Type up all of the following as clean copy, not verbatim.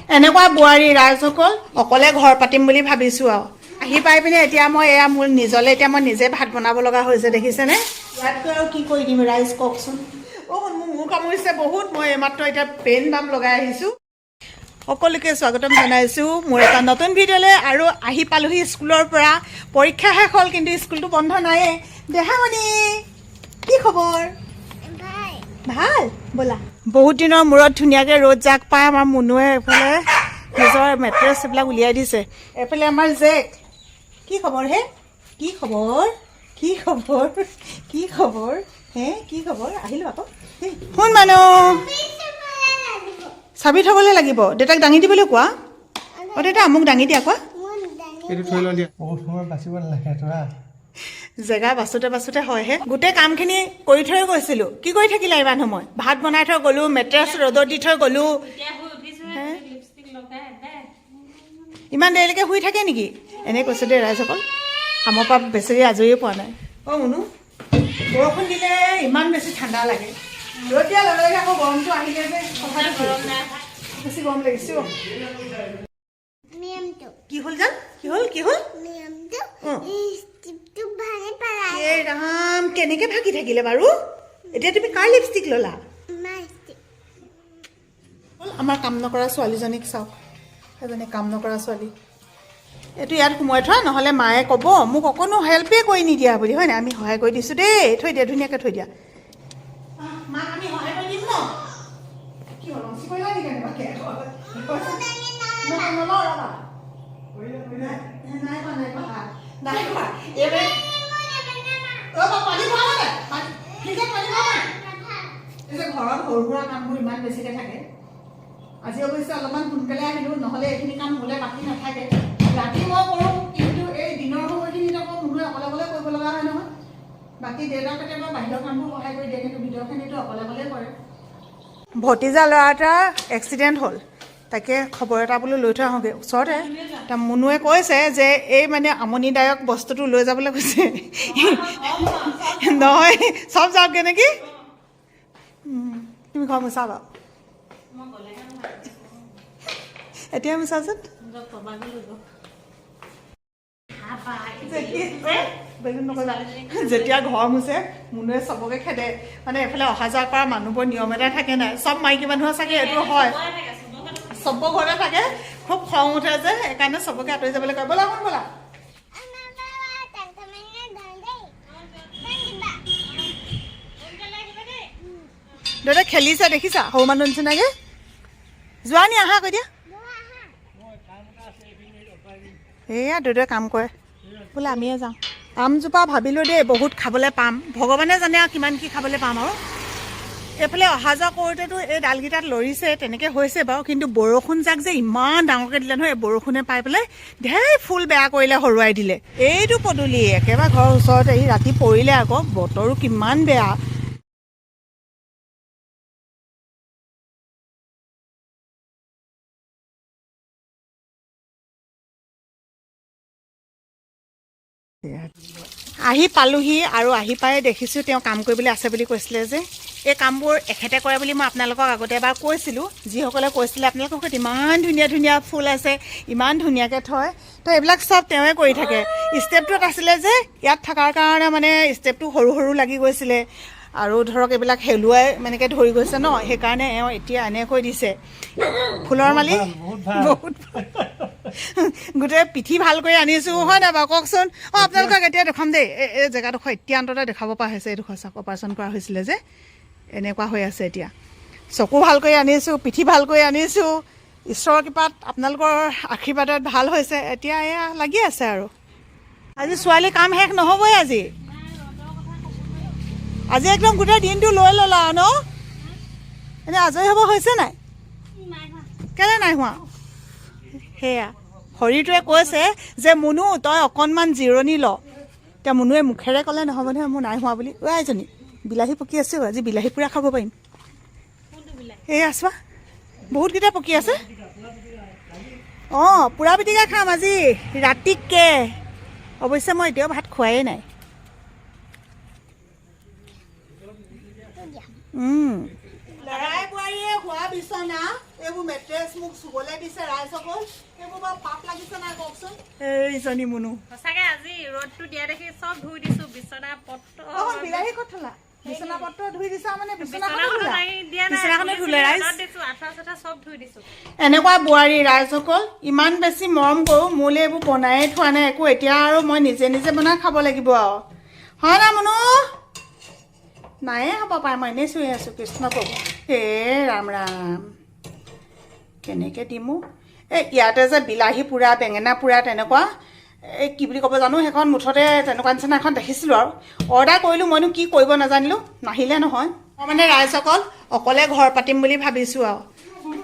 এনেকুৱা বোৱাৰী ৰাইজসকল অকলে ঘৰ পাতিম বুলি ভাবিছোঁ আৰু আহি পাই পিনে এতিয়া মই এয়া মোৰ নিজলে এতিয়া মই নিজে ভাত বনাব লগা হৈছে দেখিছেনে ইয়াতকৈ আৰু কি কৰি দিম ৰাইজ কওকচোন মোৰ কামুৰিছে বহুত মই এইমাত্ৰ এতিয়া পেন বাম লগাই আহিছোঁ সকলোকে স্বাগতম জনাইছোঁ মোৰ এটা নতুন ভিডিঅ'লৈ আৰু আহি পালোহি স্কুলৰ পৰা পৰীক্ষা শেষ হ'ল কিন্তু স্কুলটো বন্ধ নাইয়ে দেহামণি কি খবৰ ভাল ব'লা বহুত দিনৰ মূৰত ধুনীয়াকৈ ৰ'দ জাক পাই আমাৰ মুনুৱে এইফালে নিজৰ মেট্ৰেছ এইবিলাক উলিয়াই দিছে এইফালে আমাৰ জেক কি খবৰ হে কি খবৰ কি খবৰ কি খবৰ হে কি খবৰ আহিলোঁ আকৌ শুন মানুহ চাবি থ'বলৈ লাগিব দেউতাক দাঙি দিবলৈ কোৱা অঁ দেউতা মোক দাঙি দিয়া কোৱা জেগা বাছোতে হয়হে গোটেই কামখিনি কৰি থৈ গৈছিলোঁ কি কৰি থাকিলা ইমান সময় ভাত বনাই থৈ গ'লোঁ মেট্ৰেছ ৰ'দত দি থৈ গ'লোঁ ইমান দেৰিলৈকে শুই থাকে নেকি এনেই কৈছোঁ দেই ৰাইজসকল কামৰ পৰা বেছি আজৰিয়ে পোৱা নাই অঁ মুনু বৰষুণ দিলে ইমান বেছি ঠাণ্ডা লাগে ৰ'দ দিয়াৰ লগে লগে আকৌ গৰমটো আহিলে যে কথাটো বেছি গৰম লাগিছে কি হ'ল জান কি হ'ল এই ৰাম কেনেকে ভাগি থাকিলে বাৰু এতিয়া তুমি কাৰ লিপষ্টিক ল'লা আমাৰ কাম নকৰা ছোৱালীজনীক চাওক সেইজনী কাম নকৰা ছোৱালী এইটো ইয়াত সোমোৱাই থোৱা নহ'লে মায়ে ক'ব মোক অকণো হেল্পেই কৰি নিদিয়া বুলি হয় নাই আমি সহায় কৰি দিছোঁ দেই থৈ দিয়া ধুনীয়াকৈ থৈ দিয়া মাক আমি সহায় কৰি দিম ন কি হ'ল কৰিলা নেকি কেনেবাকৈ ঘৰত সৰু সুৰা কামবোৰ ইমান বেছিকৈ থাকে আজি অৱশ্যে অলপমান সোনকালে আহিলোঁ নহ'লে এইখিনি কাম হ'লে বাকী নাথাকে ৰাতি মই কৰোঁ কিন্তু এই দিনৰ সময়খিনিত আকৌ মুনুৱে অকলে কৰিব লগা হয় নহয় বাকী দেউতাক কেতিয়াবা বাহিৰৰ কামবোৰ সহায় কৰি দিয়ে কিন্তু ভিতৰখিনিতো অকলে কৰে ভতিজা ল'ৰা এটাৰ এক্সিডেণ্ট হ'ল তাকে খবৰ এটা বোলো লৈ থৈ আহোঁগৈ ওচৰতে তাৰ মুনুৱে কৈছে যে এই মানে আমনিদায়ক বস্তুটো লৈ যাবলৈ কৈছে নহয় চব যাওকগৈ নেকি তুমি ঘৰ মোচা বাৰু এতিয়া মোচাচোন যেতিয়া ঘৰ মোচে মুনুৱে চবকে খেদে মানে এইফালে অহা যোৱা কৰা মানুহবোৰ নিয়ম এটা থাকে নাই চব মাইকী মানুহৰ চাগে এইটো হয় চব ঘৰতে থাকে খুব খং উঠে যে সেইকাৰণে চবকে আঁতৰি যাবলৈ কয় ব'লা ব'লা দেউতাই খেলিছে দেখিছা সৰু মানুহ নিচিনাকৈ যোৱা নি আহা কৈ দিয়া এয়া দেউতাই কাম কৰে বোলে আমিয়ে যাওঁ আমজোপা ভাবিলোঁ দেই বহুত খাবলৈ পাম ভগৱানে জানে আৰু কিমান কি খাবলৈ পাম আৰু এইফালে অহা যোৱা কৰোঁতেতো এই ডালকেইটাত লৰিছে তেনেকৈ হৈছে বাৰু কিন্তু বৰষুণ যাক যে ইমান ডাঙৰকৈ দিলে নহয় এই বৰষুণে পাই পেলাই ঢেৰ ফুল বেয়া কৰিলে হৰুৱাই দিলে এইটো পদূলি একেবাৰে ঘৰৰ ওচৰতে এই ৰাতি পৰিলে আকৌ বতৰো কিমান বেয়া আহি পালোহি আৰু আহি পাই দেখিছোঁ তেওঁ কাম কৰিবলৈ আছে বুলি কৈছিলে যে এই কামবোৰ এখেতে কৰে বুলি মই আপোনালোকক আগতে এবাৰ কৈছিলোঁ যিসকলে কৈছিলে আপোনালোকৰ ঘৰত ইমান ধুনীয়া ধুনীয়া ফুল আছে ইমান ধুনীয়াকৈ থয় তো এইবিলাক চব তেওঁৱে কৰি থাকে ষ্টেপটোত আছিলে যে ইয়াত থকাৰ কাৰণে মানে ষ্টেপটো সৰু সৰু লাগি গৈছিলে আৰু ধৰক এইবিলাক হেলুৱাই মানেকৈ ধৰি গৈছে ন সেইকাৰণে এওঁ এতিয়া এনেকৈ দিছে ফুলৰ মালি বহুত গোটেই পিঠি ভাল কৰি আনিছোঁ হয় নাই বাৰু কওকচোন অঁ আপোনালোকক এতিয়া দেখাম দেই এই জেগাডোখৰ এতিয়া অন্ততঃ দেখাব পৰা হৈছে এইডোখৰ চাওক অপাৰেশ্যন কৰা হৈছিলে যে এনেকুৱা হৈ আছে এতিয়া চকু ভাল কৰি আনিছোঁ পিঠি ভাল কৰি আনিছোঁ ঈশ্বৰৰ কৃপাত আপোনালোকৰ আশীৰ্বাদত ভাল হৈছে এতিয়া এয়া লাগি আছে আৰু আজি ছোৱালী কাম শেষ নহ'বই আজি একদম গোটেই দিনটো লৈ ল'লা ন এনেই আজৰি হ'ব হৈছে নাই কেলৈ নাই হোৱা সেয়া শৰীৰটোৱে কৈছে যে মুনু তই অকণমান জিৰণি ল এতিয়া মুনুৱে মুখেৰে ক'লে নহ'ব নহয় মোৰ নাই হোৱা বুলি ঐ এজনী বিলাহী পকি আছোঁ আজি বিলাহী পুৰা খাব পাৰিম এই আছোৱা বহুতকেইটা পকি আছে অঁ পুৰা পিটিকা খাম আজি ৰাতিকৈ অৱশ্যে মই এতিয়াও ভাত খোৱাই নাই ল'ৰাই বোৱাৰীয়ে হোৱা বিচনা এইবোৰ মেট্ৰেছ মোক চুবলৈ দিছে ৰাইজসকল এইবোৰ বাৰু পাপ লাগিছে নাই কওকচোন এইজনী মুনু সঁচাকে আজি ৰ'দটো দিয়া দেখি চব ধুই দিছো বিছনা পত্ৰ বিলাহী ক'ত থলা বিছনা পত্ৰ ধুই দিছা মানে বিছনাখনো ধুলে ৰাইজ দিছো আঠা চাঠা চব ধুই দিছো এনেকুৱা বোৱাৰী ৰাইজসকল ইমান বেছি মৰম কৰোঁ মোলৈ এইবোৰ বনায়ে থোৱা নাই একো এতিয়া আৰু মই নিজে নিজে বনাই খাব লাগিব আৰু হয় না মুনু নায়ে হ'ব পাৰে মই এনেই চুই আছোঁ কৃষ্ণ প্ৰভু হে ৰাম ৰাম কেনেকৈ দিমো এই ইয়াতে যে বিলাহী পোৰা বেঙেনা পোৰা তেনেকুৱা এই কি বুলি ক'ব জানো সেইখন মুঠতে তেনেকুৱা নিচিনা এখন দেখিছিলোঁ আৰু অৰ্ডাৰ কৰিলোঁ মইনো কি কৰিব নাজানিলোঁ নাহিলে নহয় মই মানে ৰাইজসকল অকলে ঘৰ পাতিম বুলি ভাবিছোঁ আৰু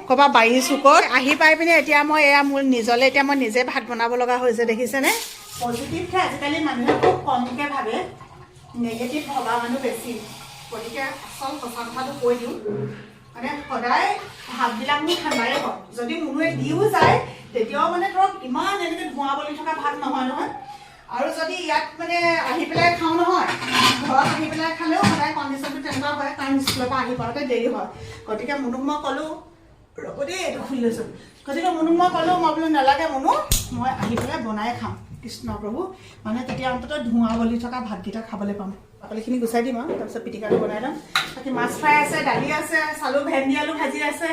ক'ৰবাত বাৰী চুকত আহি পাই পিনে এতিয়া মই এয়া মোৰ নিজলৈ এতিয়া মই নিজে ভাত বনাব লগা হৈছে দেখিছেনে পজিটিভকৈ আজিকালি মানুহে খুব কমকৈ ভাবে নেগেটিভ ভবা মানুহ বেছি গতিকে আচল সঁচা কথাটো কৈ দিওঁ মানে সদায় ভাতবিলাক মোৰ ঠাণ্ডাই হয় যদি মুনুৱে দিও যায় তেতিয়াও মানে ধৰক ইমান এনেকৈ ধোঁৱা বলি থকা ভাত নহয় নহয় আৰু যদি ইয়াত মানে আহি পেলাই খাওঁ নহয় ঘৰত আহি পেলাই খালেও সদায় কণ্ডিশ্যনটো তেনেকুৱা হয় কাৰণ স্কুলৰ পৰা আহি পাওঁতে দেৰি হয় গতিকে মুনুক মই ক'লোঁ ৰ'ব দেই এইটো খুলি লৈছোঁ গতিকে মুনুক মই ক'লোঁ মই বোলো নালাগে মুনু মই আহি পেলাই বনাই খাম কৃষ্ণ প্ৰভু মানে তেতিয়া অন্ততঃ ধোঁৱা বলি থকা ভাতকেইটা খাবলৈ পাম বাকলিখিনি গুচাই দিম আৰু তাৰপিছত পিটিকাটো বনাই ল'ম বাকী মাছ ফ্ৰাই আছে দালি আছে চালু ভেন্দি আলু ভাজি আছে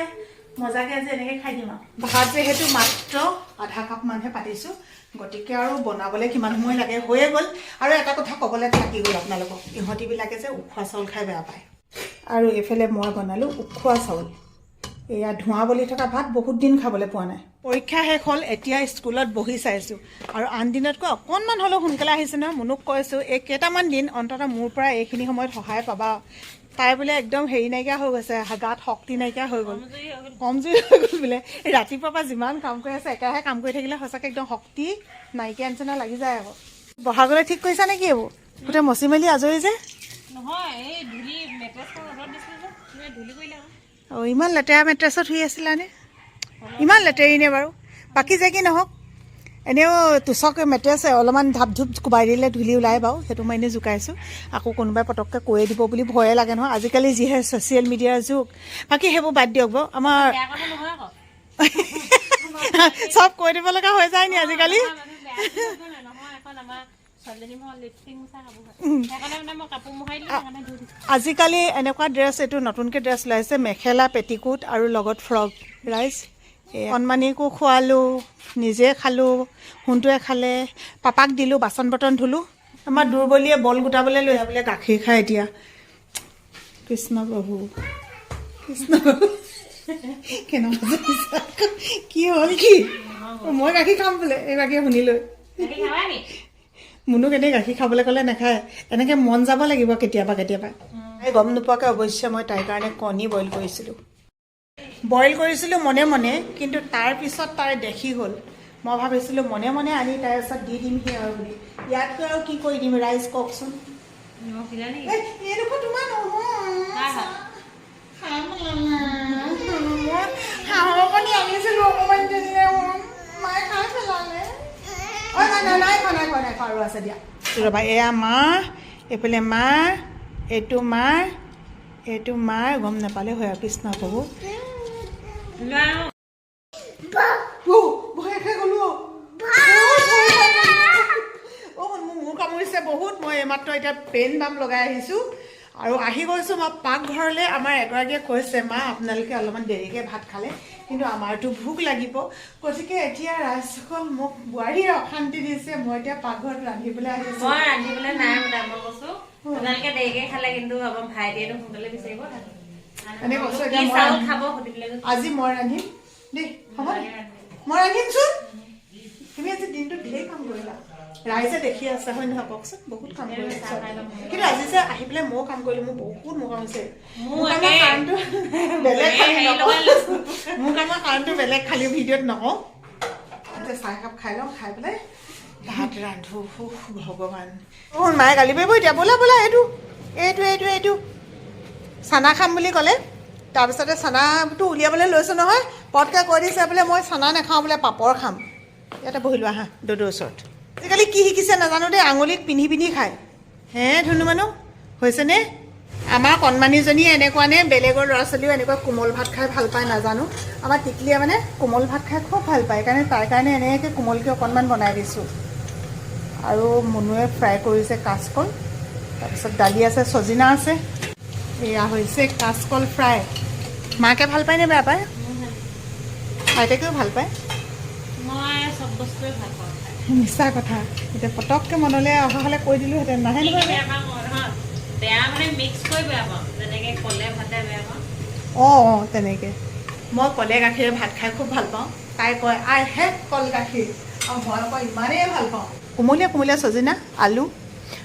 মজাকৈ আজি এনেকৈ খাই দিম আৰু ভাত যিহেতু মাত্ৰ আধা কাপ মানহে পাতিছোঁ গতিকে আৰু বনাবলৈ কিমান সময় লাগে হৈয়ে গ'ল আৰু এটা কথা ক'বলৈ থাকি গ'ল আপোনালোকক ইহঁতিবিলাকে যে উখোৱা চাউল খাই বেয়া পায় আৰু এইফালে মই বনালোঁ উখোৱা চাউল এয়া ধোঁৱা বলি থকা ভাত বহুত দিন খাবলৈ পোৱা নাই পৰীক্ষা শেষ হ'ল এতিয়া স্কুলত বহি চাইছোঁ আৰু আন দিনতকৈ অকণমান হ'লেও সোনকালে আহিছে নহয় মুনুক কৈছোঁ এই কেইটামান দিন অন্ততঃ মোৰ পৰা এইখিনি সময়ত সহায় পাবা তাই বোলে একদম হেৰি নাইকিয়া হৈ গৈছে গাত শক্তি নাইকিয়া হৈ গ'ল কমজুৰি হৈ গ'ল বোলে ৰাতিপুৱাৰ পৰা যিমান কাম কৰি আছে একেৰাহে কাম কৰি থাকিলে সঁচাকৈ একদম শক্তি নাইকিয়া নিচিনা লাগি যায় আকৌ বহাগলৈ ঠিক কৰিছা নেকি এইবোৰ গোটেই মচি মেলি আজৰি যে নহয় এই ধূলি মেট্ৰেছখন ৰ'দত দিছিল যে কিবা ধূলি কৰিলে অঁ ইমান লেতেৰা মেট্ৰেছত শুই আছিলানে ইমান লেতেৰি নে বাৰু বাকী যে কি নহওক এনেও তুচক মেট্ৰেছ অলপমান ধাপ ধুপ কোবাই দিলে ধূলি ওলাই বাৰু সেইটো মই এনেই জোকাইছোঁ আকৌ কোনোবাই পটককৈ কৈয়ে দিব বুলি ভয়ে লাগে নহয় আজিকালি যিহে ছ'চিয়েল মিডিয়াৰ যুগ বাকী সেইবোৰ বাদ দিয়ক বাৰু আমাৰ চব কৈ দিব লগা হৈ যায় নি আজিকালি আজিকালি এনেকুৱা ড্ৰেছ এইটো নতুনকৈ ড্ৰেছ ওলাইছে মেখেলা পেটিকোট আৰু লগত ফ্ৰক ৰাইজ কণমানিকো খোৱালোঁ নিজে খালোঁ সোণটোৱে খালে পাপাক দিলোঁ বাচন বৰ্তন ধুলোঁ আমাৰ দুৰ্বলীয়ে বল গোটাবলৈ লৈ যাবলৈ গাখীৰ খায় এতিয়া কৃষ্ণ প্ৰভু কৃষ্ণ প্ৰভু কেনেকুৱা কি হ'ল কি মই গাখীৰ খাম বোলে এইভাগে শুনিলৈ মুনুক এনেই গাখীৰ খাবলৈ ক'লে নাখায় এনেকৈ মন যাব লাগিব কেতিয়াবা কেতিয়াবা এই গম নোপোৱাকৈ অৱশ্যে মই তাইৰ কাৰণে কণী বইল কৰিছিলোঁ মনে মনে কিন্তু তাৰপিছত তাই দেখি হ'ল মই ভাবিছিলোঁ মনে মনে আনি তাইৰ ওচৰত দি দিমহি আৰু বুলি ইয়াতকৈ আৰু কি কৰি দিম ৰাইজ কওকচোন এইডোখৰ তোমাৰ মই হাঁহৰ কণী আনিছিলোঁ অকণমান মায়ে খাই পেলালে নাই খোৱা আৰু আছে দিয়া ৰ'বা এয়া মাৰ এইফালে মাৰ এইটো মাৰ গম নাপালে হয় আৰু কৃষ্ণ প্ৰভু মোৰ কামুৰিছে বহুত মই এইমাত্ৰ এতিয়া পেন বাম লগাই আহিছোঁ আৰু আহি গৈছোঁ মই পাকঘৰলৈ আমাৰ এগৰাকীয়ে কৈছে মা আপোনালোকে অলপমান দেৰিকৈ ভাত খালে কিন্তু আমাৰতো ভোক লাগিব গতিকে এতিয়া ৰাইজসকল মোক বোৱাৰীয়ে অশান্তি দিছে মই এতিয়া পাকঘৰত ৰান্ধিবলৈ আহিছোঁ মই ৰান্ধিবলৈ নাই বোলে মই কৈছোঁ আপোনালোকে দেৰিকৈ খালে কিন্তু আমাৰ ভাইটিয়েতো সোনকালে বিচাৰিব এনে কৈছোঁ এতিয়া আজি মই ৰান্ধিম দেই হ'ব মই ৰান্ধিমচোন তুমি আজি দিনটো ঢেৰ কাম কৰিলা ৰাইজে দেখি আছে হয় নহয় কওকচোন বহুত কাম কৰিছে কিন্তু আজি যে আহি পেলাই ময়ো কাম কৰিলোঁ মোৰ বহুত মোৰ কাম হৈছে মোৰ কাৰণটো বেলেগ খালি ভিডিঅ'ত নকওঁ এতিয়া চাহ একাপ খাই লওঁ খাই পেলাই ভাত ৰান্ধো ভগৱান মোৰ মায়ে গালি পাৰিব এতিয়া বোলা এইটো চানা খাম বুলি ক'লে তাৰপিছতে চানাটো উলিয়াবলৈ লৈছোঁ নহয় পটকৈ কৈ দিছে বোলে মই চানা নাখাওঁ বোলে পাপৰ খাম ইয়াতে বহিলোঁ আহা দৌদৌৰ ওচৰত আজিকালি কি শিকিছে নাজানো দেই আঙুলিত পিন্ধি খায় হে ধুনু মানুহ হৈছেনে আমাৰ কণমানিজনী এনেকুৱা নে বেলেগৰ ল'ৰা ছোৱালীও এনেকুৱা কোমল ভাত খাই ভাল পায় নাজানো আমাৰ টিকলিয়ে মানে কোমল ভাত খাই খুব ভাল পায় কাৰণে তাৰ কাৰণে এনেকৈ কোমলকৈ অকণমান বনাই দিছোঁ আৰু মুনুৱে ফ্ৰাই কৰিছে কাচকল তাৰপিছত দালি আছে চজিনা আছে এয়া হৈছে কাচকল ফ্ৰাই মাকে ভাল পায়নে বেয়া পায় আইতাকেও ভাল পায় মই চব বস্তুৱে ভাল পাওঁ মিছা কথা এতিয়া পটককৈ মনলৈ অহা হ'লে কৈ দিলোঁহেঁতেন নাহে নহয় বেয়া পাওঁ বেয়া মানে মিক্স কৰি বেয়া পাওঁ যেনেকৈ কলে ভাতে বেয়া পাওঁ অঁ তেনেকৈ মই কলে গাখীৰে ভাত খাই খুব ভাল পাওঁ তাই কয় আই হেড কল গাখীৰ আৰু মই আকৌ ইমানেই ভাল পাওঁ কোমলীয়া কোমলীয়া চজিনা আলু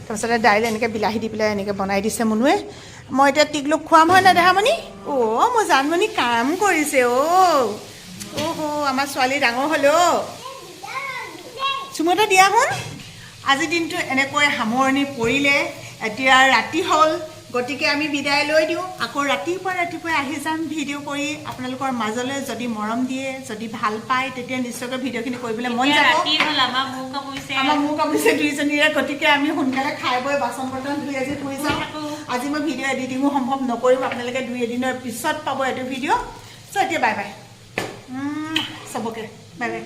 তাৰপিছতে দাইল এনেকৈ বিলাহী দি পেলাই এনেকৈ বনাই দিছে মুনুৱে মই এতিয়া টিকলুক খুৱাম হয় নাই দেহামণি অ' মোৰ জানমণি কাম কৰিছে অ' আমাৰ ছোৱালী ডাঙৰ হ'ল অ' চুমুটা দিয়া হ'ল আজিৰ দিনটো এনেকৈ সামৰণি পৰিলে এতিয়া ৰাতি হ'ল গতিকে আমি বিদায় লৈ দিওঁ আকৌ ৰাতিপুৱাই আহি যাম ভিডিঅ' কৰি আপোনালোকৰ মাজলৈ যদি মৰম দিয়ে যদি ভাল পায় তেতিয়া নিশ্চয়কৈ ভিডিঅ'খিনি কৰিবলৈ মন যাব আমাৰ মোৰ কামুৰিছে দুইজনীৰে গতিকে আমি সোনকালে খাই বৈ বাচন বৰ্তন ধুই আজি শুই যাওঁ আজি মই ভিডিঅ' এডিটিঙো সম্ভৱ নকৰিম আপোনালোকে 2-এদিনৰ পিছত পাব এইটো ভিডিঅ' চ' এতিয়া বাই বাই চবকে বাই বাই